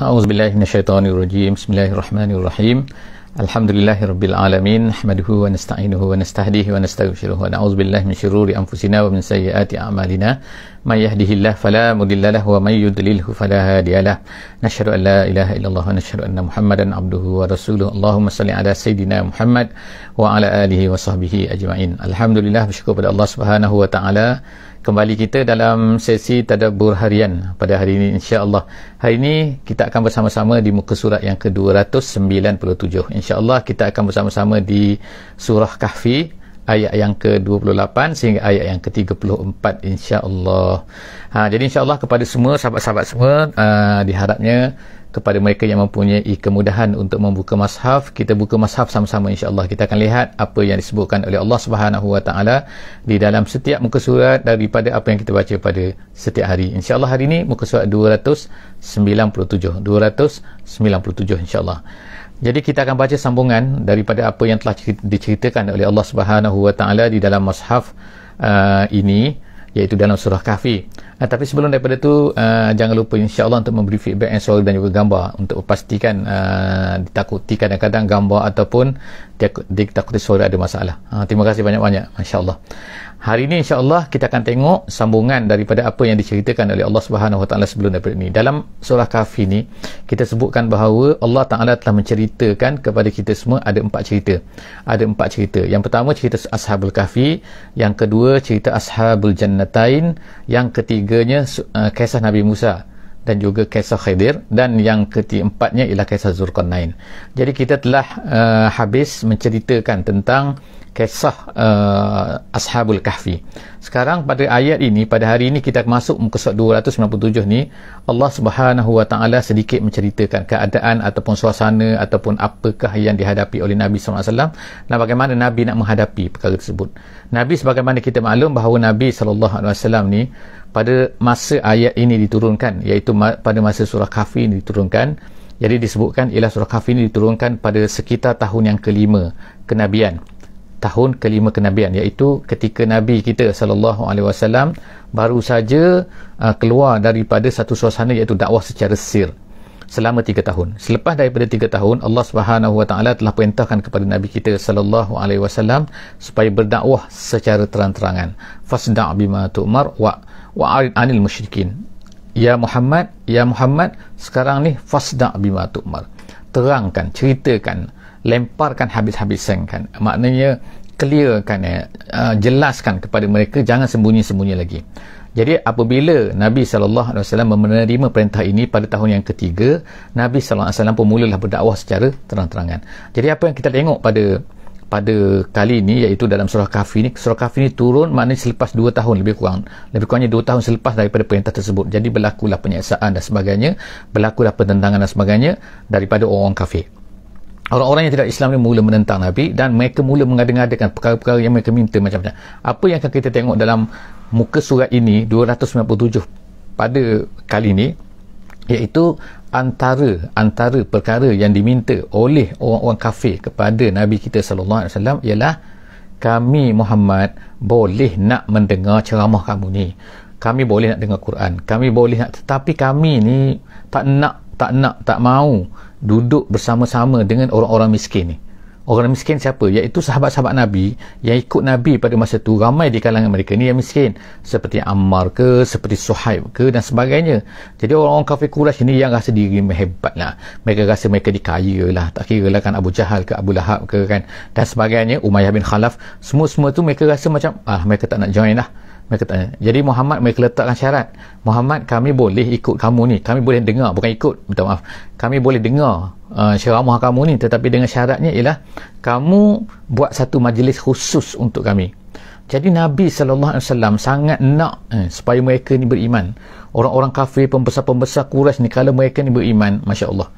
A'udzubillahi minasyaitonirrajim. Bismillahirrahmanirrahim. Alhamdulillahirabbil alamin. Nahmaduhu wa nasta'inuhu wa nastahdihi wa nastaghfiruh wa na'udzubillahi min syururi anfusina wa min sayyiati a'malina. May yahdihillahu fala mudilla lahu wa may yudlilhu fala hadiyalah. Nasyhadu an la ilaha illallah wa nasyhadu anna Muhammadan abduhu wa rasuluh. Allahumma shalli ala sayidina Muhammad wa ala alihi wa sahbihi ajma'in. Alhamdulillah, bersyukur pada Allah Subhanahu wa taala. Kembali kita dalam sesi tadabbur harian pada hari ini, insya-Allah. Hari ini kita akan bersama-sama di muka surat yang ke-297. Insya-Allah kita akan bersama-sama di surah Kahfi ayat yang ke-28 sehingga ayat yang ke-34, insya-Allah. Jadi insya-Allah kepada semua sahabat-sahabat semua, diharapnya kepada mereka yang mempunyai kemudahan untuk membuka mushaf, kita buka mushaf sama-sama, insya-Allah. Kita akan lihat apa yang disebutkan oleh Allah Subhanahu wa taala di dalam setiap muka surat daripada apa yang kita baca pada setiap hari. Insya-Allah hari ini muka surat 297 insya-Allah. Jadi kita akan baca sambungan daripada apa yang telah diceritakan oleh Allah Subhanahu wa taala di dalam mushaf ini, iaitu dalam surah Kahfi. Tapi sebelum daripada tu, jangan lupa insya-Allah untuk memberi feedback yang suara dan juga gambar, untuk pastikan ditakuti kadang-kadang gambar ataupun ditakuti suara ada masalah. Terima kasih banyak-banyak, masya-Allah. Hari ini insya-Allah kita akan tengok sambungan daripada apa yang diceritakan oleh Allah Subhanahu wa taala sebelum daripada ini. Dalam surah Kahfi ni kita sebutkan bahawa Allah Taala telah menceritakan kepada kita semua ada 4 cerita. Ada 4 cerita. Yang pertama cerita Ashabul Kahfi, yang kedua cerita Ashabul Jannatain, yang ketiganya kisah Nabi Musa dan juga kisah Khidir, dan yang keempatnya ialah kisah Zulkarnain. Jadi kita telah habis menceritakan tentang kisah Ashabul Kahfi. Sekarang pada ayat ini, pada hari ini kita masuk muka surat 297 ni, Allah Subhanahu wa taala sedikit menceritakan keadaan ataupun suasana ataupun apakah yang dihadapi oleh Nabi SAW dan bagaimana Nabi nak menghadapi perkara tersebut. Nabi, sebagaimana kita maklum bahawa Nabi SAW ni pada masa ayat ini diturunkan, iaitu pada masa surah Kahfi ini diturunkan. Jadi disebutkan ialah surah Kahfi ini diturunkan pada sekitar tahun yang kelima kenabian. Tahun kelima kenabian, iaitu ketika Nabi kita SAW baru saja keluar daripada satu suasana, iaitu dakwah secara sir selama 3 tahun. Selepas daripada 3 tahun, Allah Subhanahu wa taala telah perintahkan kepada Nabi kita SAW supaya berdakwah secara terang-terangan. Fasda' bima tu'mar wa'arid 'anil musyrikin. Ya Muhammad, sekarang ni fasda' bima tu'mar. Terangkan, ceritakan, lemparkan habis-habisan, kan, maknanya clearkan, jelaskan kepada mereka, jangan sembunyi-sembunyi lagi. Jadi apabila Nabi SAW menerima perintah ini pada tahun yang ketiga, Nabi SAW pun mulalah berdakwah secara terang-terangan. Jadi apa yang kita tengok pada kali ini, iaitu dalam surah Kahfi ni, surah Kahfi ni turun maknanya selepas 2 tahun, lebih kurangnya 2 tahun selepas daripada perintah tersebut. Jadi berlakulah penyiksaan dan sebagainya, berlakulah penentangan dan sebagainya daripada orang kafir. Orang-orang yang tidak Islam ni mula menentang Nabi dan mereka mula mengada-ngadakan perkara-perkara yang mereka minta macam-macam. Apa yang akan kita tengok dalam muka surat ini 297 pada kali ini, iaitu antara perkara yang diminta oleh orang-orang kafir kepada Nabi kita SAW ialah, kami Muhammad boleh nak mendengar ceramah kamu ni, kami boleh nak dengar Quran, kami boleh nak, tetapi kami ni tak mau duduk bersama-sama dengan orang-orang miskin ni. Orang miskin siapa? Iaitu sahabat-sahabat Nabi yang ikut Nabi pada masa tu. Ramai di kalangan mereka ni yang miskin, seperti Ammar ke, seperti Suhaib ke dan sebagainya. Jadi orang-orang kafir Quraisy ni yang rasa diri hebat lah, mereka rasa mereka dikaya lah, tak kira lah kan Abu Jahal ke Abu Lahab ke, kan, dan sebagainya, Umayyah bin Khalaf, semua tu mereka rasa macam mereka tak nak join lah. Mereka tanya. Jadi Muhammad, mereka letakkan syarat, Muhammad, kami boleh ikut kamu ni, kami boleh dengar, bukan ikut, minta maaf, kami boleh dengar ceramah kamu ni, tetapi dengan syaratnya ialah kamu buat satu majlis khusus untuk kami. Jadi Nabi SAW sangat nak supaya mereka ni beriman. Orang-orang kafir, pembesar-pembesar Quraisy ni, kalau mereka ni beriman, Masya Allah,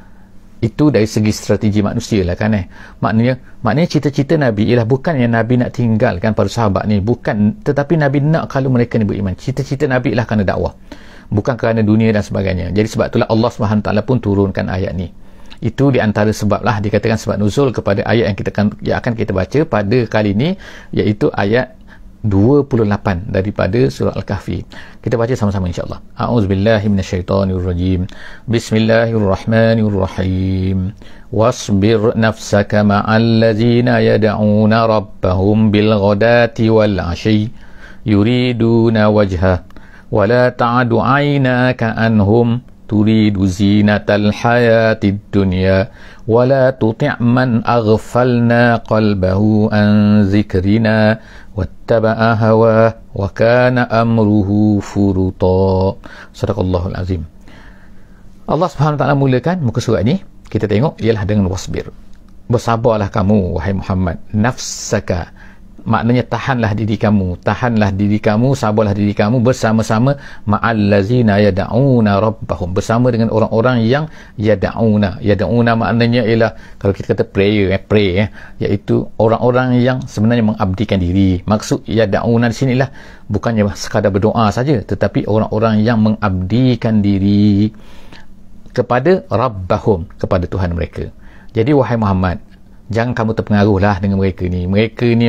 itu dari segi strategi manusia lah, kan, maknanya cita-cita Nabi ialah bukan yang Nabi nak tinggalkan para sahabat ni, bukan, tetapi Nabi nak kalau mereka ni beriman. Cita-cita Nabi ialah kerana dakwah, bukan kerana dunia dan sebagainya. Jadi sebab itulah Allah SWT pun turunkan ayat ni. Itu di antara sebab lah dikatakan sebab nuzul kepada ayat yang akan kita baca pada kali ini, iaitu ayat 28 daripada surah Al-Kahfi. Kita baca sama-sama insya-Allah. A'udzubillahi minasyaitonirrajim. Bismillahirrahmanirrahim. Wasbir nafsaka ma'al ladzina yad'una rabbahum bil ghadati wal 'ashyi yuriduna wajha wa la ta'du 'aynaka anhum turidu zinatal hayatid dunya wa la tuti' man aghfalna qalbahu an zikrina wattaba'a hawa wa kana amruhu furuta. Sadaqallahul azim. Allah Subhanahu wa taala mulakan muka surat ni, kita tengok ialah dengan wasbir. Bersabarlah kamu wahai Muhammad, nafsaka, maknanya tahanlah diri kamu, sabarlah diri kamu bersama-sama ma'al lazina yad'una rabbahum, bersama dengan orang-orang yang yad'una maknanya ialah kalau kita kata pray iaitu orang-orang yang sebenarnya mengabdikan diri. Maksud yad'una di sinilah bukannya sekadar berdoa saja, tetapi orang-orang yang mengabdikan diri kepada rabbahum, kepada Tuhan mereka. Jadi wahai Muhammad, jangan kamu terpengaruhlah dengan mereka ni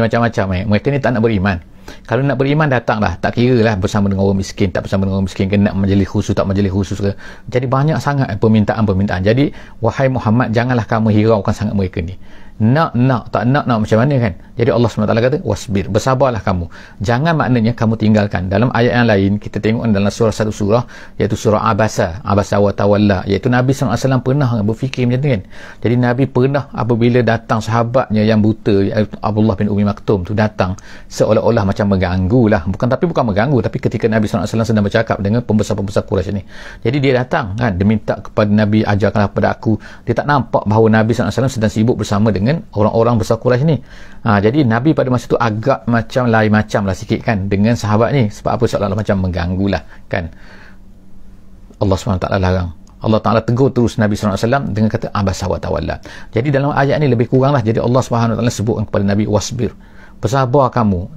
macam-macam. Mereka ni tak nak beriman. Kalau nak beriman, datanglah, tak kira lah bersama dengan orang miskin, tak bersama dengan orang miskin, kena majlis khusus, tak majlis khusus ke. Jadi banyak sangat permintaan. Jadi wahai Muhammad, janganlah kamu hiraukan sangat mereka ni. Nak macam mana kan. Jadi Allah SWT kata wasbir, bersabarlah kamu, jangan maknanya kamu tinggalkan. Dalam ayat yang lain kita tengok dalam satu surah iaitu surah Abasa wa Tawalla, iaitu Nabi SAW pernah berfikir macam tu kan. Jadi Nabi pernah apabila datang sahabatnya yang buta Abdullah bin Umi Maktum tu datang, seolah-olah macam mengganggu lah, bukan mengganggu, tapi ketika Nabi SAW sedang bercakap dengan pembesar-pembesar Quraisy ni, jadi dia datang kan, dia minta kepada Nabi, ajarkanlah kepada aku. Dia tak nampak bahawa Nabi SAW sedang sibuk bersama dengan orang-orang besar Quraisy ni. Jadi Nabi pada masa tu agak macam lain macam lah sikit kan dengan sahabat ni. Sebab apa? Seolah-olah macam mengganggu lah kan. Allah SWT larang. Allah Ta'ala tegur terus Nabi SAW dengan kata abasa wa tawalla. Jadi dalam ayat ni lebih kurang lah, jadi Allah SWT sebutkan kepada Nabi wasbir, bersabar kamu,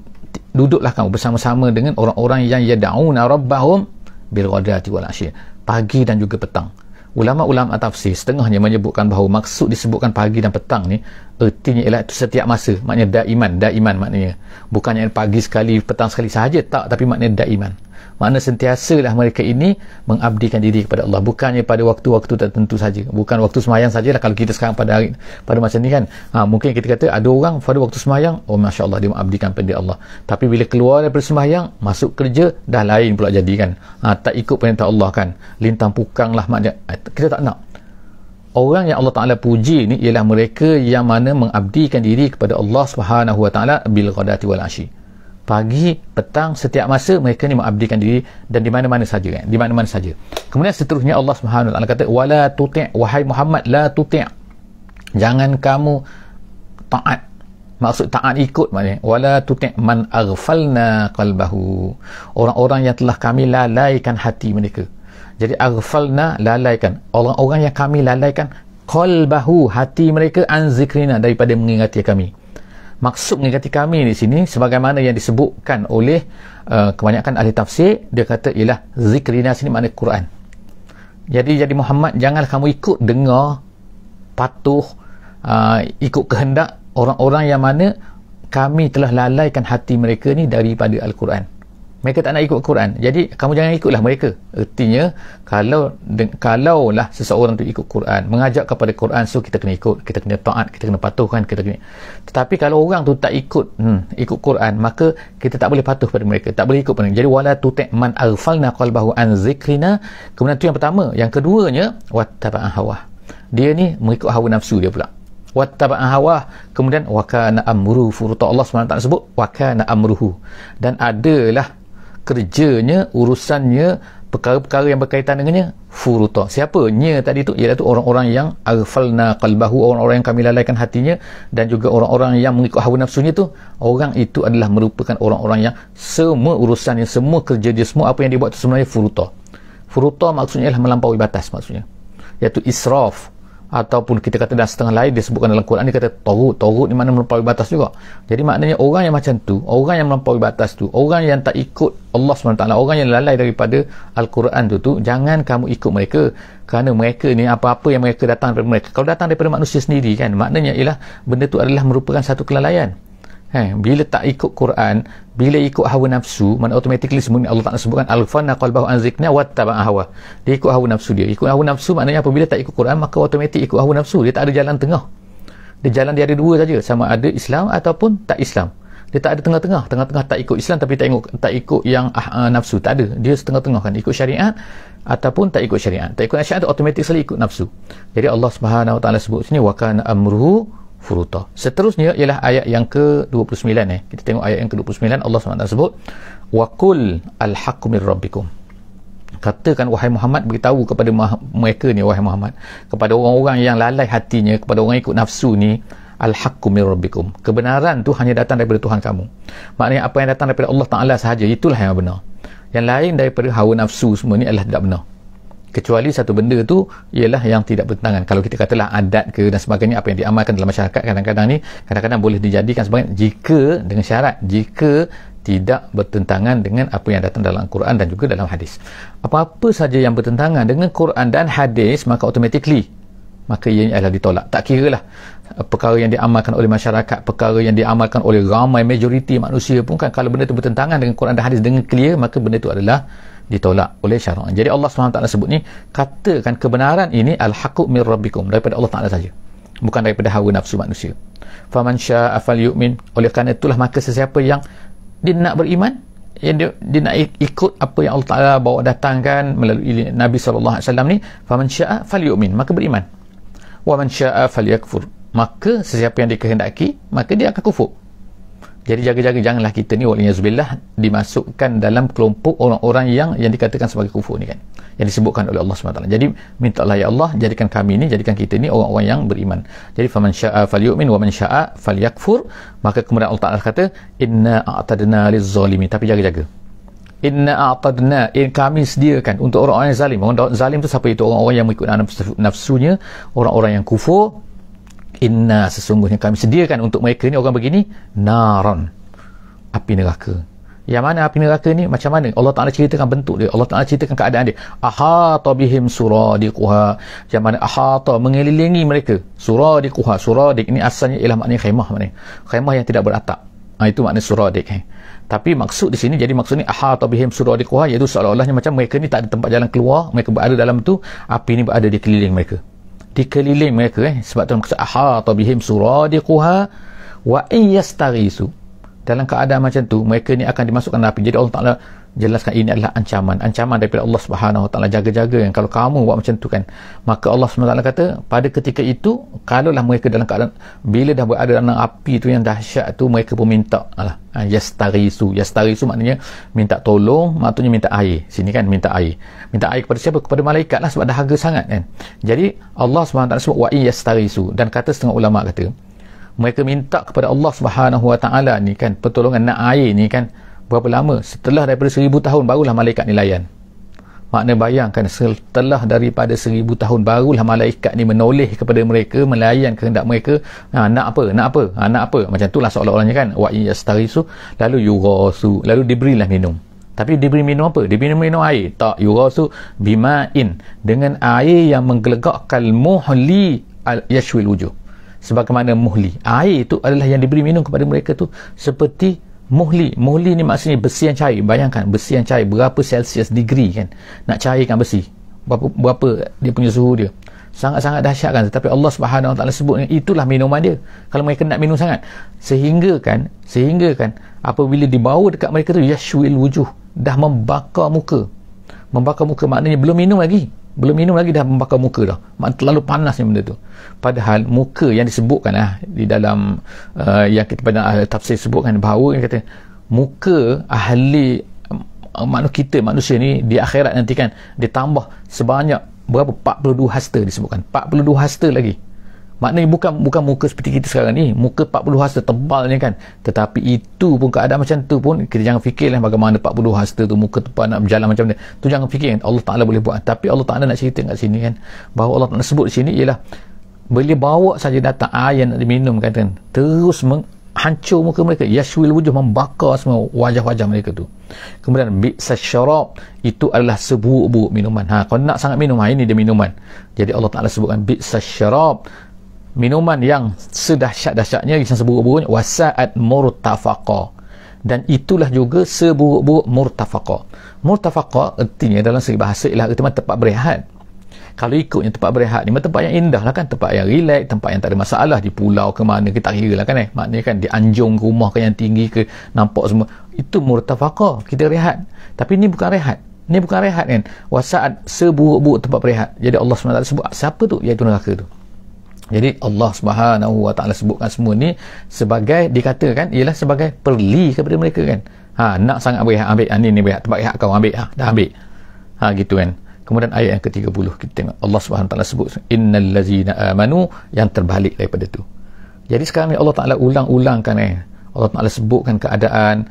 duduklah kamu bersama-sama dengan orang-orang yang yad'una rabbahum bil ghadati wal 'ashyi, pagi dan juga petang. Ulama-ulama tafsir setengahnya menyebutkan bahawa maksud disebutkan pagi dan petang ni ertinya ialah itu setiap masa, maknanya daiman maknanya bukannya pagi sekali petang sekali sahaja, tak, tapi maknanya daiman, makna sentiasalah mereka ini mengabdikan diri kepada Allah, bukannya pada waktu-waktu tertentu saja, bukan waktu semayang sajalah. Kalau kita sekarang pada masa ni kan, mungkin kita kata ada orang pada waktu semayang, oh Masya Allah dia mengabdikan pada Allah, tapi bila keluar daripada semayang masuk kerja dah lain pula jadi kan, tak ikut perintah Allah kan, lintang pukang lah maknanya. Kita tak nak. Orang yang Allah Ta'ala puji ni ialah mereka yang mana mengabdikan diri kepada Allah Subhanahu Wa Ta'ala bil ghadati wal 'ashyi, pagi, petang, setiap masa mereka ni mengabdikan diri, dan di mana-mana saja kan, di mana-mana saja. Kemudian seterusnya Allah Subhanahu Wa Ta'ala kata wala tuti', wahai Muhammad, la tuti', jangan kamu taat. Maksud taat ikut maknanya wala tuti' man aghfalna qalbahu, orang-orang yang telah kami lalaikan hati mereka. Jadi aghfalna, lalaikan, orang-orang yang kami lalaikan qalbahu, hati mereka, an zikrina, daripada mengingati kami. Maksud mengingati kami di sini sebagaimana yang disebutkan oleh kebanyakan ahli tafsir, dia kata ialah zikrina sini makna Quran. Jadi Muhammad, janganlah kamu ikut dengar, patuh, ikut kehendak orang-orang yang mana kami telah lalaikan hati mereka ni daripada Al-Quran. Mereka tak nak ikut Quran, jadi kamu jangan ikutlah mereka. Artinya kalaulah seseorang tu ikut Quran, mengajak kepada Quran, so kita kena ikut, kita kena taat, kita kena patuhkan, kita kena. Tetapi kalau orang tu tak ikut Quran, maka kita tak boleh patuh pada mereka, tak boleh ikut pada mereka. Jadi wala tuti' man aghfalna qalbahu an zikrina. Kemudian tu yang pertama. Yang keduanya wattaba'a hawa, dia ni mengikut hawa nafsu dia pula. Wattaba'a hawa, kemudian wa kana amruhu furuta. Allah SWT sebut wa kana amruhu, dan adalah kerjanya, urusannya, perkara-perkara yang berkaitan dengannya furuta. Siapa? Nya tadi tu ialah tu orang-orang yang aghfalna qalbahu, orang-orang yang kami lalaikan hatinya, dan juga orang-orang yang mengikut hawa nafsunya tu, orang itu adalah merupakan orang-orang yang semua urusannya, semua kerja dia, semua apa yang dia buat tu sebenarnya furuta. Furuta maksudnya ialah melampaui batas, maksudnya iaitu israf, ataupun kita kata dalam setengah lain disebutkan dalam Quran, dia kata Taghut ni mana melampaui batas juga. Jadi maknanya orang yang macam tu, orang yang melampaui batas tu, orang yang tak ikut Allah SWT, orang yang lalai daripada Al-Quran tu, jangan kamu ikut mereka, kerana mereka ni apa-apa yang mereka datang daripada mereka, kalau datang daripada manusia sendiri kan, maknanya ialah benda tu adalah merupakan satu kelalaian. Bila tak ikut Quran, bila ikut hawa nafsu, mana automatically semua ni Allah Ta'ala sebutkan alfana qalbahu an zikrina wattaba'a hawa. Dia ikut hawa nafsu dia. Ikut hawa nafsu maknanya apabila tak ikut Quran, maka automatik ikut hawa nafsu. Dia tak ada jalan tengah. Jalan dia ada dua saja, sama ada Islam ataupun tak Islam. Dia tak ada tengah-tengah. Tengah-tengah tak ikut Islam tapi tak ikut yang nafsu. Tak ada. Dia setengah-tengah kan. Ikut syariat ataupun tak ikut syariat. Tak ikut syariat tu automatik sekali ikut nafsu. Jadi Allah Subhanahu Wa Ta'ala sebut sini wa kana amruhu furuta. Seterusnya ialah ayat yang ke-29 Kita tengok ayat yang ke-29. Allah SWT sebut wa qul al-haqqu min rabbikum. Katakan wahai Muhammad, beritahu kepada mereka ni wahai Muhammad, kepada orang-orang yang lalai hatinya, kepada orang yang ikut nafsu ni, al-haqqu min rabbikum. Kebenaran tu hanya datang daripada Tuhan kamu. Maknanya apa yang datang daripada Allah Ta'ala sahaja, itulah yang benar. Yang lain daripada hawa nafsu semua ni adalah tidak benar. Kecuali satu benda tu ialah yang tidak bertentangan. Kalau kita katalah adat ke dan sebagainya, apa yang diamalkan dalam masyarakat kadang-kadang ni, kadang-kadang boleh dijadikan sebagai jika dengan syarat, jika tidak bertentangan dengan apa yang datang dalam Quran dan juga dalam hadis. Apa-apa saja yang bertentangan dengan Quran dan hadis, maka automatically maka ianya adalah ditolak. Tak kira lah perkara yang diamalkan oleh masyarakat, perkara yang diamalkan oleh ramai majoriti manusia pun kan, kalau benda itu bertentangan dengan Quran dan hadis dengan clear, maka benda itu adalah ditolak oleh syarak. Jadi Allah SWT sebut ni, katakan kebenaran ini al-haqqu min rabbikum, daripada Allah Ta'ala saja, bukan daripada hawa nafsu manusia. Faman syaa falyu'min. Oleh kerana itulah maka sesiapa yang dia nak beriman, yang dia nak ikut apa yang Allah Ta'ala bawa datangkan melalui Nabi SAW ni, faman syaa falyu'min, maka beriman. Wa man syaa falyakfur, maka sesiapa yang dikehendaki maka dia akan kufur. Jadi jaga-jaga janganlah kita ni waliyazbillah dimasukkan dalam kelompok orang-orang yang dikatakan sebagai kufur ni kan, yang disebutkan oleh Allah SWT. Jadi mintalah ya Allah, jadikan kami ni, jadikan kita ni orang-orang yang beriman. Jadi faman syaa falyu'min wa man syaa falyakfur. Maka kemudian Allah Ta'ala kata inna a'tadna lizzalimin, tapi jaga-jaga, inna a'tadna, kami sediakan untuk orang-orang yang zalim. Orang zalim tu siapa? Itu orang-orang yang mengikut nafsunya, orang-orang yang kufur. Inna, sesungguhnya kami sediakan untuk mereka ni, orang begini, naran, api neraka. Yang mana api neraka ni macam mana? Allah Ta'ala ceritakan bentuk dia, Allah Ta'ala ceritakan keadaan dia. Ahata bihim suradiquha, yang mana ahata, mengelilingi mereka, suradiquha. Suradiq ni asalnya ialah maknanya khemah, maknanya khemah yang tidak beratap. Itu makna suradiq. Tapi maksud di sini, jadi maksud ni ahata bihim suradiquha, iaitu seolah-olahnya macam mereka ni tak ada tempat jalan keluar, mereka berada dalam tu, api ni berada di keliling mereka, dikeliling mereka. Sebab tu maksud ahata bihim suradiquha wa in yastaghisu. Dalam keadaan macam tu, mereka ni akan dimasukkan api. Jadi Allah Ta'ala jelaskan ini adalah ancaman daripada Allah Subhanahu Wa Ta'ala. Jaga-jaga yang kalau kamu buat macam tu kan, maka Allah Subhanahu Wa Ta'ala kata pada ketika itu, kalaulah mereka dalam keadaan bila dah berada dalam api tu yang dahsyat tu, mereka pun minta yastaghisu. Yastaghisu maknanya minta tolong, maksudnya minta air. Sini kan minta air. Minta air kepada siapa? Kepada malaikat lah, sebab dah harga sangat kan. Jadi Allah Subhanahu Wa Ta'ala sebut wa in yastaghisu. Dan kata setengah ulama kata, mereka minta kepada Allah Subhanahu Wa Ta'ala ni kan pertolongan nak air ni kan, berapa lama? Setelah daripada 1000 tahun barulah malaikat ni layan. Makna bayangkan, setelah daripada 1000 tahun barulah malaikat ni menoleh kepada mereka, melayan kehendak mereka. Nak apa? Macam itulah seolah-olahnya kan, wa yastaghisu, lalu yughasu, lalu diberilah minum. Tapi diberi minum apa? Diberi minum air. Tak, yughasu bima'in, dengan air yang menggelegakkan muhli yashwil wujuh. Sebagaimana muhli, air itu adalah yang diberi minum kepada mereka tu seperti muhli. Muhli ni maksudnya besi yang cair. Bayangkan besi yang cair, berapa Celsius degree kan nak cairkan besi, berapa dia punya suhu dia, sangat-sangat dahsyat kan. Tetapi Allah Subhanahu Wa Ta'ala sebut itulah minuman dia kalau mereka nak minum sangat, sehingga kan apabila dibawa dekat mereka tu, yashwil wujuh, dah membakar muka. Membakar muka maknanya belum minum lagi dah membakar muka dah. Terlalu panasnya benda tu. Padahal muka yang disebutkan di dalam yang kita pada ahli tafsir sebutkan bahawa yang kata muka ahli manusia ni di akhirat nanti kan ditambah sebanyak berapa? 42 hasta disebutkan. 42 hasta lagi. Maknanya bukan muka seperti kita sekarang ni, muka 40 hasta tebalnya kan. Tetapi itu pun keadaan macam tu pun kita jangan fikirlah bagaimana 40 hasta tu muka tebal nak berjalan macam ni. Tu jangan fikir kan Allah Ta'ala boleh buat. Tapi Allah Ta'ala nak cerita kat sini kan, bahawa Allah Ta'ala sebut di sini ialah bila bawa saja datang air nak diminum kan, terus hancur muka mereka, yashwil wujuh, membakar semua wajah-wajah mereka tu. Kemudian bi'sa syarab, itu adalah seburuk-buruk minuman. Kalau nak sangat minum, ini dia minuman. Jadi Allah Ta'ala sebutkan bi'sa syarab, minuman yang sedahsyat-dahsyatnya, yang seburuk-buruknya, wasa'at murtafaqa, dan itulah juga seburuk-buruk murtafaqa. Murtafaqa artinya dalam segi bahasa ialah tempat berehat. Kalau ikutnya tempat berehat ni tempat yang indah lah kan, tempat yang relax, tempat yang tak ada masalah, di pulau ke mana kita kira lah kan, maknanya kan di anjung ke rumah ke yang tinggi ke, nampak semua itu murtafaqa, kita rehat. Tapi ni bukan rehat, ni bukan rehat kan, wasaat seburuk-buruk tempat berehat. Jadi Allah SWT sebut siapa tu, iaitu neraka tu. Jadi Allah Subhanahu Wa Taala sebutkan semua ni sebagai, dikatakan ialah sebagai perli kepada mereka kan. Nak sangat berehat, ambil ni berehat, tempat rehat kau ambil, dah ambil, gitu kan. Kemudian ayat yang ke-30 kita tengok Allah Subhanahu Taala sebut innal ladzina amanu, yang terbalik daripada tu. Jadi sekarang ni Allah Taala ulang-ulangkan Allah Taala sebutkan keadaan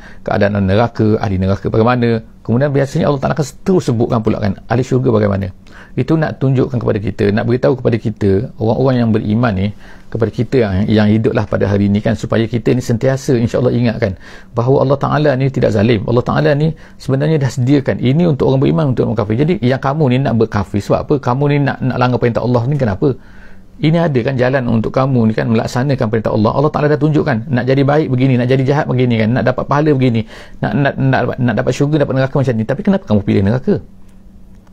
neraka, ahli neraka bagaimana. Kemudian biasanya Allah Taala akan terus sebutkan pula kan ahli syurga bagaimana. Itu nak tunjukkan kepada kita, nak beritahu kepada kita, orang-orang yang beriman ni, kepada kita yang hiduplah pada hari ini kan, supaya kita ni sentiasa insya-Allah ingatkan bahawa Allah Taala ni tidak zalim. Allah Taala ni sebenarnya dah sediakan ini untuk orang beriman, untuk orang kafir. Jadi yang kamu ni nak berkafir sebab apa? Kamu ni nak langgar perintah Allah ni kenapa? Ini ada kan jalan untuk kamu ni kan melaksanakan perintah Allah. Allah Taala dah tunjukkan nak jadi baik begini, nak jadi jahat begini kan, nak dapat pahala begini, nak dapat syurga, dapat neraka macam ni. Tapi kenapa kamu pilih neraka?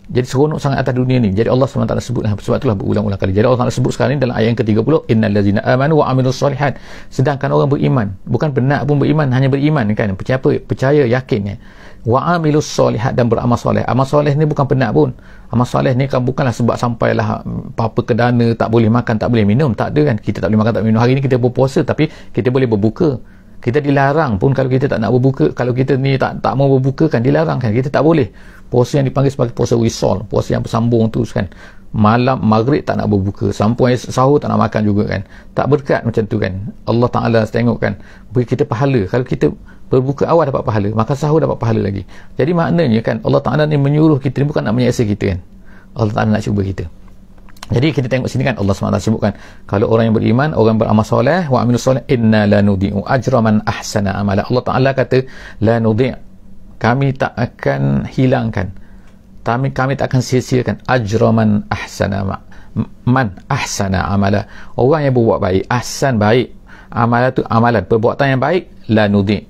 Jadi seronok sangat atas dunia ni. Jadi Allah SWT sebut, sebab itulah berulang-ulang kali. Jadi Allah SWT sebut sekarang ni dalam ayat yang ke-30, innal ladzina amanu wa amilus solihat. Sedangkan orang beriman, bukan benar pun beriman, hanya beriman kan, percaya yakin wa amilus solihat, dan beramal soleh. Amal soleh ni bukan benar pun. Amal soleh ni kan bukanlah sebab sampailah apa-apa ke dana, tak boleh makan, tak boleh minum, tak ada kan. Kita tak boleh makan, tak boleh minum. Hari ni kita berpuasa tapi kita boleh berbuka. Kita dilarang pun kalau kita tak nak berbuka, kalau kita ni tak mau berbuka kan dilarang kan, kita tak boleh. Puasa yang dipanggil sebagai puasa wisol, puasa yang bersambung tu kan, malam maghrib tak nak berbuka, sampai sahur tak nak makan juga kan, tak berkat macam tu kan. Allah Ta'ala tengok kan, beri kita pahala. Kalau kita berbuka awal dapat pahala, maka sahur dapat pahala lagi. Jadi maknanya kan Allah Ta'ala ni menyuruh kita ni bukan nak menyeksa kita kan, Allah Ta'ala nak cuba kita. Jadi kita tengok sini kan Allah SWT sebutkan kalau orang yang beriman, orang beramal soleh, wa amilus soleh, inna la nudi'u ajra man ahsana amala. Allah Ta'ala kata la nudi', kami tak akan hilangkan, kami tak akan sia-siakan ajra man ahsana amala, orang yang berbuat baik, ahsan baik, amalan tu amalan, perbuatan yang baik, la nudi',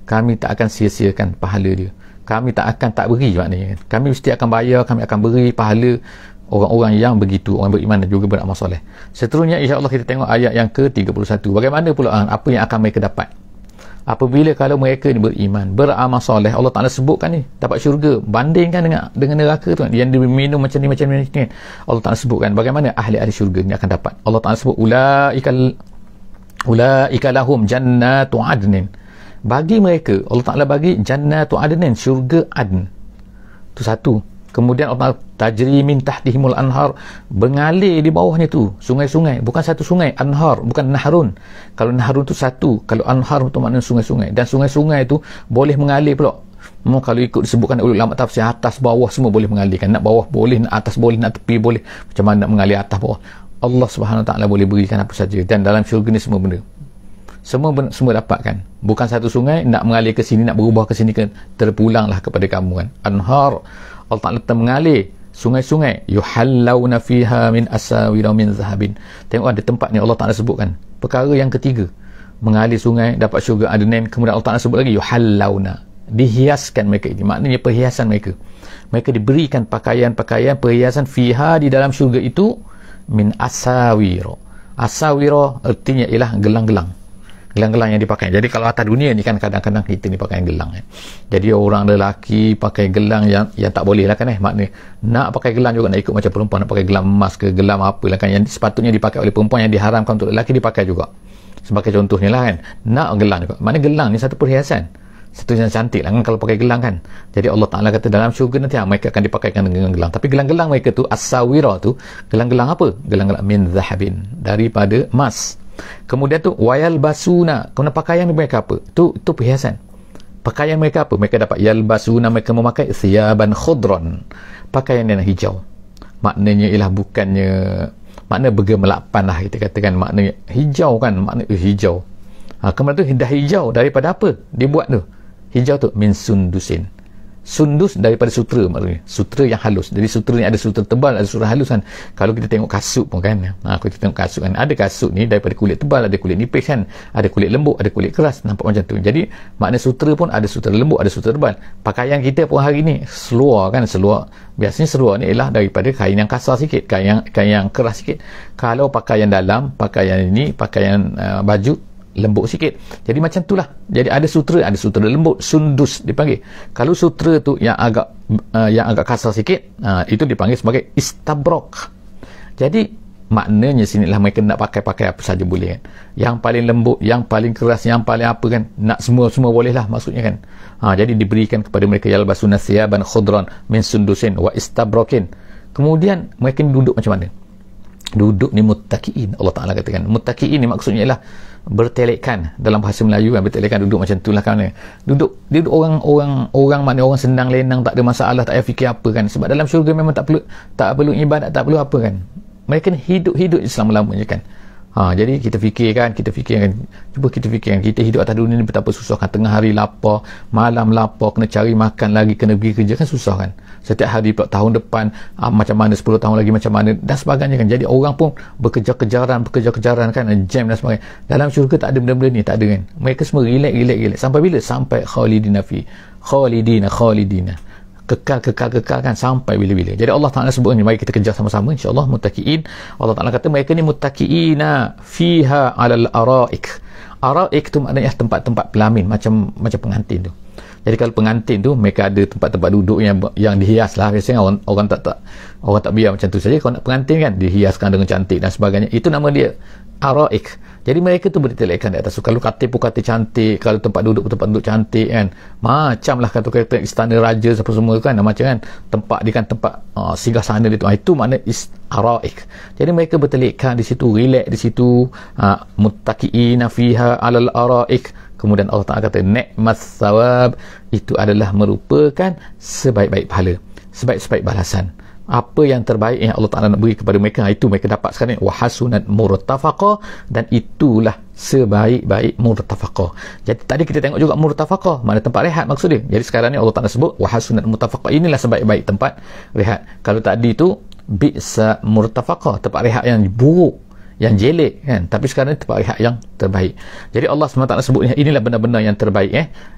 kami tak akan sia-siakan pahala dia, kami tak beri maknanya, kami mesti akan bayar, kami akan beri pahala orang-orang yang begitu, orang beriman dan juga beramal soleh. Seterusnya insya-Allah kita tengok ayat yang ke-31. Bagaimana pula apa yang akan mereka dapat apabila kalau mereka ni beriman, beramal soleh. Allah Taala sebutkan ni dapat syurga, bandingkan dengan neraka tu yang diminum macam ni kan. Allah Taala sebutkan bagaimana ahli-ahli syurga ni akan dapat. Allah Taala sebut ulaika lahum jannatu adnin, bagi mereka Allah Taala bagi jannatu adnin, syurga adn. Tu satu. Kemudian Allah tajri min tahtihimul anhar, mengalir di bawahnya tu sungai-sungai, bukan satu sungai, anhar, bukan nahrun. Kalau nahrun tu satu, kalau anhar tu maknanya sungai-sungai, dan sungai-sungai tu boleh mengalir pula. Kalau ikut disebutkan oleh ulama tafsir, atas bawah semua boleh mengalirkan, nak bawah boleh, nak atas boleh, nak tepi boleh, macam mana nak mengalir atas bawah. Allah Subhanahu Wa Taala boleh berikan apa saja, dan dalam syurga ni semua benda semua dapatkan. Bukan satu sungai nak mengalir ke sini, nak berubah ke sini, terpulanglah kepada kamu kan. Anhar, Allah Ta'ala mengalir sungai-sungai, yuhallawna fiha min asawira min zahabin. Tengok ada tempat ni Allah Ta'ala sebutkan perkara yang ketiga, mengalir sungai, dapat syurga adnan. Kemudian Allah Ta'ala sebut lagi yuhallawna, dihiaskan mereka ini, maknanya perhiasan mereka diberikan pakaian-pakaian perhiasan fiha, di dalam syurga itu, min asawira. Asawira artinya ialah gelang-gelang yang dipakai. Jadi kalau atas dunia ni kan kadang-kadang kita ni pakai gelang jadi orang lelaki pakai gelang yang tak boleh lah kan maknanya nak pakai gelang juga, nak ikut macam perempuan nak pakai gelang emas ke gelang apa lah kan, yang sepatutnya dipakai oleh perempuan, yang diharamkan untuk lelaki dipakai juga. Sebagai contohnya lah kan, nak gelang juga, maknanya gelang ni satu perhiasan, satu yang cantik lah kan kalau pakai gelang kan. Jadi Allah Ta'ala kata dalam syurga nanti mereka akan dipakaikan dengan gelang, tapi gelang-gelang mereka tu as-sawira tu, gelang-gelang apa? Gelang-gelang min zahabin, daripada emas. Kemudian tu wayal basuna, kemudian pakaian mereka apa? Tu perhiasan. Pakaian mereka apa? Mereka dapat yalbasuna, mereka memakai thiyaban khudran, pakaian yang hijau. Maknanya ialah bukannya makna bergemelapan lah kita katakan, maknanya hijau kan, makna hijau. Kemudian tu dah hijau daripada apa dibuat tu? Hijau tu min sundusin. Sundus daripada sutera maknanya. Sutera yang halus. Jadi sutera ni ada sutera tebal, ada sutera halus kan. Kalau kita tengok kasut pun kan. Kita tengok kasut kan. Ada kasut ni daripada kulit tebal, ada kulit nipis kan. Ada kulit lembut, ada kulit keras. Nampak macam tu. Jadi makna sutera pun ada sutera lembut, ada sutera tebal. Pakaian kita pun hari ni seluar kan. Seluar. Biasanya seluar ni ialah daripada kain yang kasar sikit. Kain yang keras sikit. Kalau pakaian dalam, pakaian ini, pakaian baju lembut sikit. Jadi macam itulah. Jadi ada sutera lembut, sundus dipanggil. Kalau sutera tu yang agak kasar sikit, itu dipanggil sebagai istabrak. Jadi maknanya sinilah mereka nak pakai apa saja boleh kan. Yang paling lembut, yang paling keras, yang paling apa kan, nak semua boleh lah maksudnya kan. Jadi diberikan kepada mereka yalbasuna thiyaban khudran min sundusin wa istabrakin. Kemudian mereka ni duduk macam mana? Duduk ni muttaqiin. Allah Ta'ala katakan muttaqiin ni maksudnya ialah bertelekkan. Dalam bahasa Melayu kan, bertelekkan, duduk macam itulah kan. Duduk orang maknanya orang senang lenang, tak ada masalah, tak payah fikir apa kan. Sebab dalam syurga memang tak perlu ibadat, tak perlu apa kan. Mereka ni hidup selama-lamanya kan. Jadi kita fikirkan, cuba kita fikirkan, kita hidup atas dunia ni betapa susah kan. Tengah hari lapar, malam lapar, kena cari makan lagi, kena pergi kerja kan, susah kan. Setiap hari pula tahun depan macam mana, 10 tahun lagi macam mana dan sebagainya kan. Jadi orang pun berkejar-kejaran kan, jam dan sebagainya. Dalam syurga tak ada benda-benda ni, tak ada kan. Mereka semua relax. Sampai bila? Sampai khalidina kekal kan sampai bila-bila. Jadi Allah Ta'ala sebut ni, mari kita kejar sama-sama insya-Allah muttaqiin. Allah Ta'ala kata mereka ni muttaqiina fiha 'alal araik. Araik tu maknanya tempat-tempat pelamin, macam pengantin tu. Jadi kalau pengantin tu mereka ada tempat-tempat duduk yang dihias lah. Biasanya orang tak biar macam tu saja. Kalau nak pengantin kan dihiaskan dengan cantik dan sebagainya. Itu nama dia araik. Jadi mereka tu bertelekkan di atas. So, kalau katil pun katil cantik, kalau tempat duduk cantik kan. Macam lah kata istana raja apa semua kan, macam kan tempat dia kan tempat singgah sana dia tu. Itu makna araik. Jadi mereka bertelekkan di situ, relax di situ, muttaqiina fiha 'alal araik. Kemudian Allah Ta'ala kata ni'mas thawab, itu adalah merupakan sebaik-baik pahala, sebaik-baik balasan. Apa yang terbaik yang Allah Ta'ala nak beri kepada mereka, itu mereka dapat sekarang. Wa hasunat murtafaqa, dan itulah sebaik-baik murtafaqa. Jadi tadi kita tengok juga murtafaqa, mana tempat rehat maksud dia. Jadi sekarang ni Allah Ta'ala sebut wa hasunat murtafaqa, inilah sebaik-baik tempat rehat. Kalau tadi tu bi'sa murtafaqa, tempat rehat yang buruk, yang jelek kan, tapi sekarang ni tempat rehat yang terbaik. Jadi Allah SWT sebut inilah benar-benar yang terbaik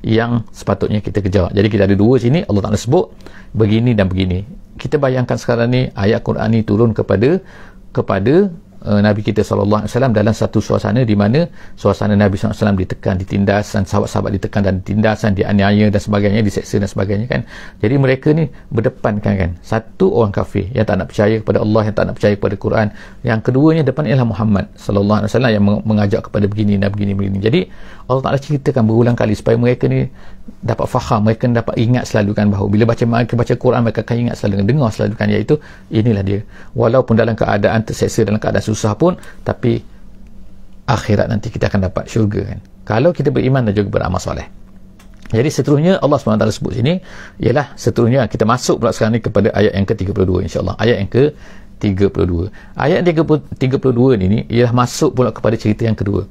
yang sepatutnya kita kejar. Jadi kita ada dua sini, Allah Ta'ala sebut begini dan begini. Kita bayangkan sekarang ni ayat Quran ni turun kepada Nabi kita SAW dalam satu suasana di mana suasana Nabi SAW ditekan, ditindas, dan sahabat-sahabat ditekan dan ditindas, dan dianiaya dan sebagainya, diseksa dan sebagainya kan. Jadi mereka ni berdepankan kan, satu orang kafir yang tak nak percaya kepada Allah, yang tak nak percaya kepada Quran. Yang keduanya depan ialah Muhammad SAW yang mengajak kepada begini dan begini. Jadi Allah Ta'ala ceritakan berulang kali supaya mereka ni dapat faham, mereka dapat ingat selalu kan, bahawa bila mereka baca Quran mereka akan ingat selalu, dengar selalu kan, iaitu inilah dia, walaupun dalam keadaan terseksa, dalam keadaan susah pun, tapi akhirat nanti kita akan dapat syurga kan, kalau kita beriman dan juga beramal soleh. Jadi seterusnya Allah SWT sebut sini ialah seterusnya kita masuk pula sekarang ni kepada ayat yang ke-32 insyaAllah. Ayat yang ke-32, ayat 32 ni ialah masuk pula kepada cerita yang kedua.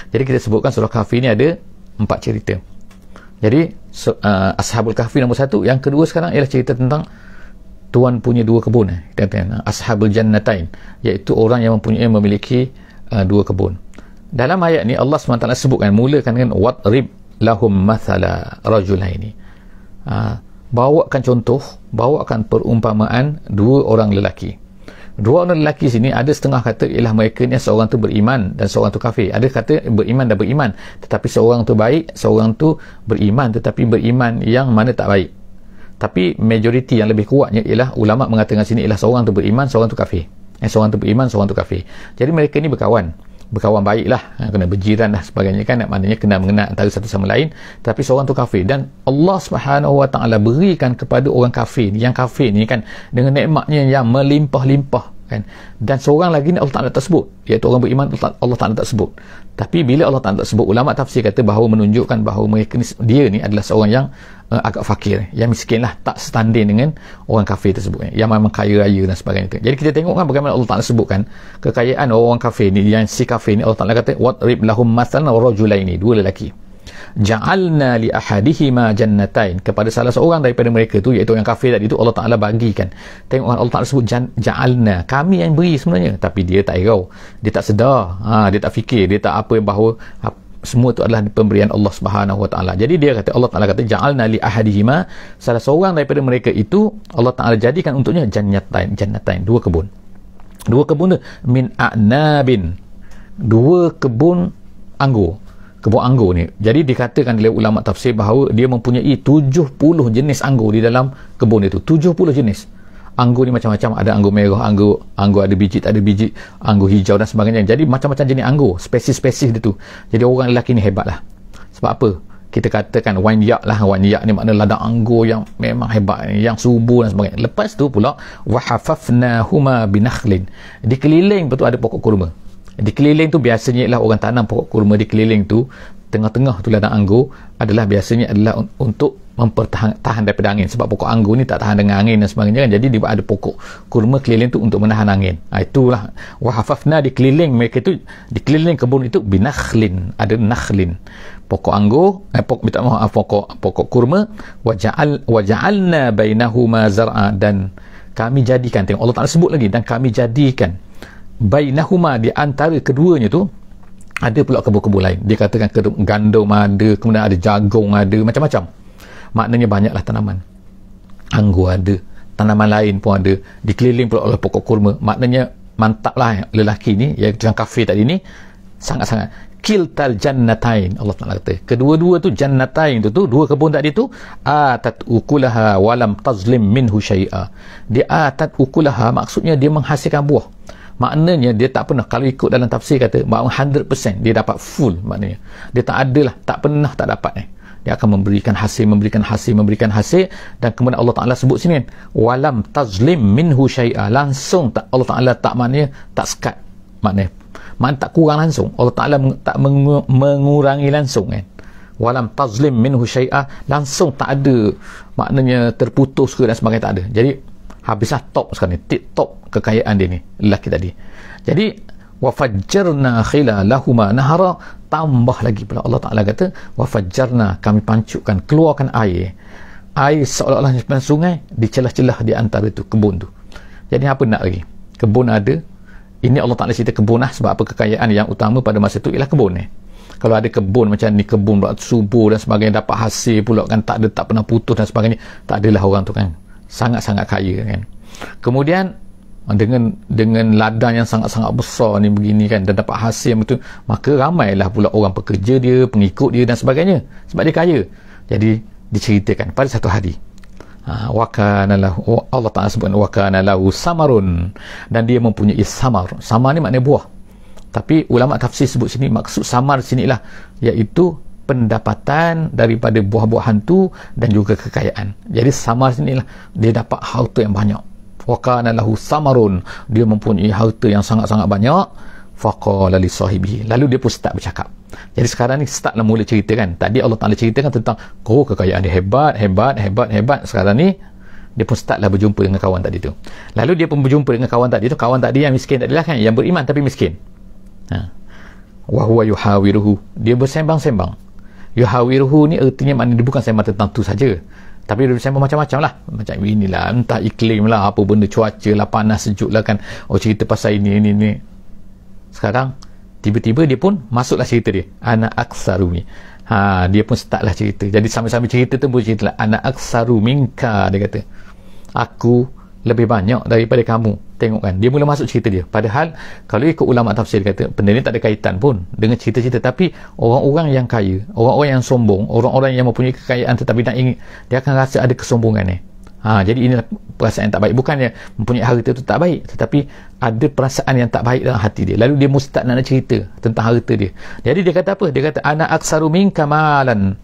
Jadi kita sebutkan surah Kahfi ni ada 4 cerita. Jadi Ashabul Kahfi nombor 1, yang kedua sekarang ialah cerita tentang tuan punya 2 kebun. Kita kata Ashabul Jannatain, iaitu orang yang memiliki 2 kebun. Dalam ayat ni Allah SWT sebutkan, mulakan dengan wadrib lahum mathala rajulaini. Bawakan contoh, bawakan perumpamaan 2 orang lelaki. 2 orang lelaki sini ada setengah kata ialah mereka ni seorang tu beriman dan seorang tu kafir. Ada kata beriman dan beriman, tetapi seorang tu baik, seorang tu beriman tetapi beriman yang mana tak baik. Tapi majoriti yang lebih kuatnya ialah ulama mengatakan sini ialah seorang tu beriman, seorang tu kafir. Seorang tu beriman, seorang tu kafir. Jadi mereka ni berkawan baiklah, kena berjiran dan sebagainya kan, maknanya kena mengenal antara satu sama lain. Tapi seorang tu kafir, dan Allah Subhanahu Wa Taala berikan kepada orang kafir ni, yang kafir ni kan, dengan nikmatnya yang melimpah-limpah kan. Dan seorang lagi ni Allah Ta'ala tak sebut, iaitu orang beriman, Allah Ta'ala tak sebut. Tapi bila Allah Ta'ala tak sebut, ulama tafsir kata bahawa menunjukkan bahawa mereka ni, dia ni adalah seorang yang agak fakir, yang miskin lah, tak setanding dengan orang kafir tersebut, yang memang kaya raya dan sebagainya. Jadi kita tengok kan bagaimana Allah Ta'ala sebutkan kekayaan orang kafir ni, yang si kafir ni Allah Ta'ala kata wadrib lahum mathalan rajulaini, 2 lelaki. ja'alna li ahadihima jannatain, kepada salah seorang daripada mereka tu, iaitu yang kafir tadi tu, Allah Ta'ala bagikan. Tengok Allah Ta'ala sebut ja'alna, kami yang beri sebenarnya, tapi dia tak irau, dia tak sedar, dia tak fikir, dia tak apa bahawa semua itu adalah pemberian Allah Subhanahu Wa Taala. Jadi dia kata, Allah Taala kata ja'alna li ahadihima, salah seorang daripada mereka itu Allah Taala jadikan untuknya jannatain, dua kebun tu min a'nabin, dua kebun anggur. Kebun anggur ni, jadi dikatakan oleh ulama tafsir bahawa dia mempunyai 70 jenis anggur di dalam kebun itu. 70 jenis anggur ni, macam-macam, ada anggur merah, anggur ada biji, tak ada biji, anggur hijau dan sebagainya. Jadi macam-macam jenis anggur, spesies dia tu. Jadi orang lelaki ni hebat lah. Sebab apa? Kita katakan wine yak ni makna ladang anggur yang memang hebat, yang subur dan sebagainya. Lepas tu pula wahafafnahuma binakhlin, dikeliling betul ada pokok kurma. Dikeliling tu biasanya ialah orang tanam pokok kurma dikeliling tu, tengah-tengah tu ladang anggur adalah biasanya adalah untuk tahan daripada angin, sebab pokok anggur ni tak tahan dengan angin dan sebagainya kan. Jadi dia ada pokok kurma keliling tu untuk menahan angin. Itulah wahafafna, dikeliling mereka tu, dikeliling kebun itu binakhlin, ada nakhlin, pokok anggur, pokok kurma, waja'alna bainahuma zar'a, dan kami jadikan, tengok Allah Ta'ala sebut lagi, dan kami jadikan bainahuma, di antara keduanya tu ada pula kebun-kebun lain. Dia katakan gandum ada, kemudian ada jagung ada, macam-macam. Maknanya banyaklah tanaman. Anggur ada, tanaman lain pun ada, dikeliling pula oleh pokok kurma. Maknanya mantaplah lelaki ni, yang kafir tadi ni, sangat-sangat. Kiltal jannatain, Allah Ta'ala kata, kedua-dua tu jannatain tu, dua kebun tadi tu, atat ukulaha walam tazlim minhu syai'a. Dia atat ukulaha, maksudnya dia menghasilkan buah. Maknanya dia tak pernah, kalau ikut dalam tafsir kata 100% dia dapat full, maknanya dia tak adalah, tak pernah tak dapat dia akan memberikan hasil, dan kemudian Allah Ta'ala sebut sini kan, walam tazlim minhu syai'a, langsung tak, Allah Ta'ala tak, maknanya tak sekat, maknanya tak kurang langsung, Allah Ta'ala tak mengurangi langsung kan. Walam tazlim minhu syai'a, langsung tak ada, maknanya terputus ke dan sebagainya, tak ada. Jadi habislah top sekarang ni, tip top kekayaan dia ni, lelaki tadi. Jadi wafajjarna khilalahuma nahara, tambah lagi pula Allah Ta'ala kata wafajjarna, kami pancukkan, keluarkan air seolah-olah sepanjang sungai di celah-celah di antara tu kebun tu. Jadi apa nak lagi, kebun ada. Ini Allah Ta'ala cerita kebun lah, sebab apa, kekayaan yang utama pada masa tu ialah kebun ni. Kalau ada kebun macam ni, kebun pula subur dan sebagainya, dapat hasil pula kan, tak pernah putus dan sebagainya, tak adalah orang tu kan sangat-sangat kaya kan. Kemudian dengan ladang yang sangat-sangat besar ni begini kan, dan dapat hasil yang betul, maka ramailah pula orang pekerja dia, pengikut dia dan sebagainya, sebab dia kaya. Jadi diceritakan pada satu hari, Allah Ta'ala sebut wakana lahu samarun, dan dia mempunyai samar. Samar ni maknanya buah, tapi ulama tafsir sebut sini, maksud samar sini lah iaitu pendapatan daripada buah-buahan tu dan juga kekayaan. Jadi samar sini lah dia dapat harta yang banyak. Wakana lahu samarun, dia mempunyai harta yang sangat-sangat banyak. Faqala li sahibihi, lalu dia pun start bercakap. Jadi sekarang ni start lah mula cerita kan. Tadi Allah Ta'ala ceritakan tentang kekayaan dia hebat. Sekarang ni dia pun start lah berjumpa dengan kawan tadi tu. Lalu dia pun berjumpa dengan kawan tadi tu, kawan tadi yang miskin tadi lah kan, yang beriman tapi miskin. Wa huwa yuhawiruhu, dia bersembang-sembang. Yuhawiruhu ni artinya maknanya dia bukan sembang tentang tu saja, tapi dia bersembang macam-macam lah, macam inilah, entah iklim lah, apa benda, cuaca lah, panas sejuk lah kan, cerita pasal ini. Sekarang tiba-tiba dia pun masuklah cerita dia, ana aksarumi. Dia pun start lah cerita. Jadi sambil-sambil cerita tu pun cerita lah, ana aksaru minka, dia kata, aku lebih banyak daripada kamu. Tengok kan, dia mula masuk cerita dia. Padahal kalau ikut ulama tafsir, kata benda ni tak ada kaitan pun dengan cerita-cerita, tapi orang-orang yang kaya, orang-orang yang sombong, orang-orang yang mempunyai kekayaan tetapi nak ingin, dia akan rasa ada kesombongan ni. Jadi inilah perasaan yang tak baik. Bukannya mempunyai harta itu tak baik, tetapi ada perasaan yang tak baik dalam hati dia. Lalu dia mustad nak cerita tentang harta dia. Jadi dia kata apa? Dia kata ana aksaru minka malan,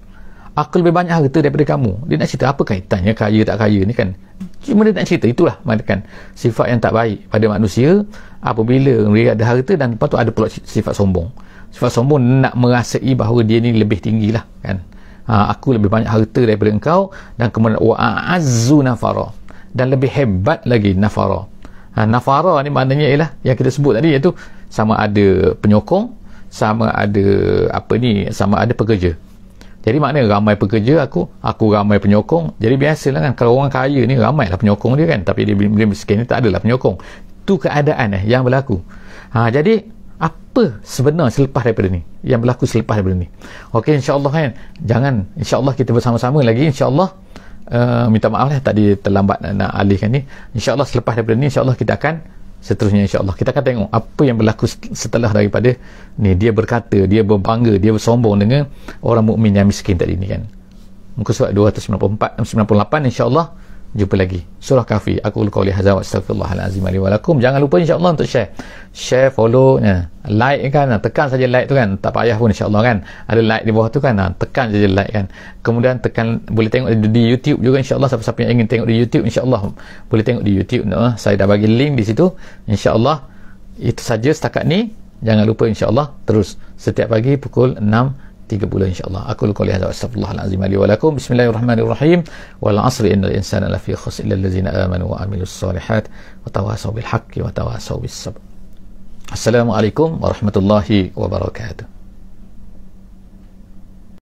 aku lebih banyak harta daripada kamu. Dia nak cerita apa kaitannya kaya tak kaya ni kan. Cuma dia nak cerita, itulah kan sifat yang tak baik pada manusia apabila dia ada harta, dan lepas tu ada pula sifat sombong. Sifat sombong nak merasai bahawa dia ni lebih tinggi lah kan. Aku lebih banyak harta daripada engkau, dan kemudian wa'azzu nafara, dan lebih hebat lagi nafara. Nafara ni maknanya ialah yang kita sebut tadi, iaitu sama ada penyokong, sama ada sama ada pekerja. Jadi maknanya ramai pekerja aku ramai penyokong. Jadi biasalah kan, kalau orang kaya ni ramailah penyokong dia kan, tapi dia miskin ni tak adalah penyokong. Tu keadaan yang berlaku. Jadi apa sebenarnya selepas daripada ni, yang berlaku selepas daripada ni? Okey, insya-Allah kan, jangan, insya-Allah kita bersama-sama lagi, insya-Allah. Minta maaf lah tadi terlambat nak alihkan ni. InsyaAllah selepas daripada ni, InsyaAllah kita akan seterusnya, InsyaAllah kita akan tengok apa yang berlaku setelah daripada ni. Dia berkata, dia berbangga, dia bersombong dengan orang mukmin yang miskin tadi ni kan. Muka surat 294 98, InsyaAllah jumpa lagi. Surah Kahfi. Aku qauli hadza wa astaghfirullahalazim li wa lakum. Jangan lupa insya-Allah untuk share, follow, like kan, tekan saja like tu kan, tak payah pun insya-Allah kan, ada like di bawah tu kan, tekan saja like kan. Kemudian tekan, boleh tengok di YouTube juga insya-Allah, siapa-siapa yang ingin tengok di YouTube insya-Allah boleh tengok di YouTube. Saya dah bagi link di situ insya-Allah. Itu saja setakat ni. Jangan lupa insya-Allah terus setiap pagi pukul 6.30 insya-Allah. Aku qauli hadza wa astaghfirullahalazim li wa lakum. Bismillahirrahmanirrahim. Wal 'asri innal insana lafi khusr illa allazina amanu wa amilus solihat wa tawasaw bil haqqi wa tawasaw bis sabr. Assalamualaikum warahmatullahi wabarakatuh.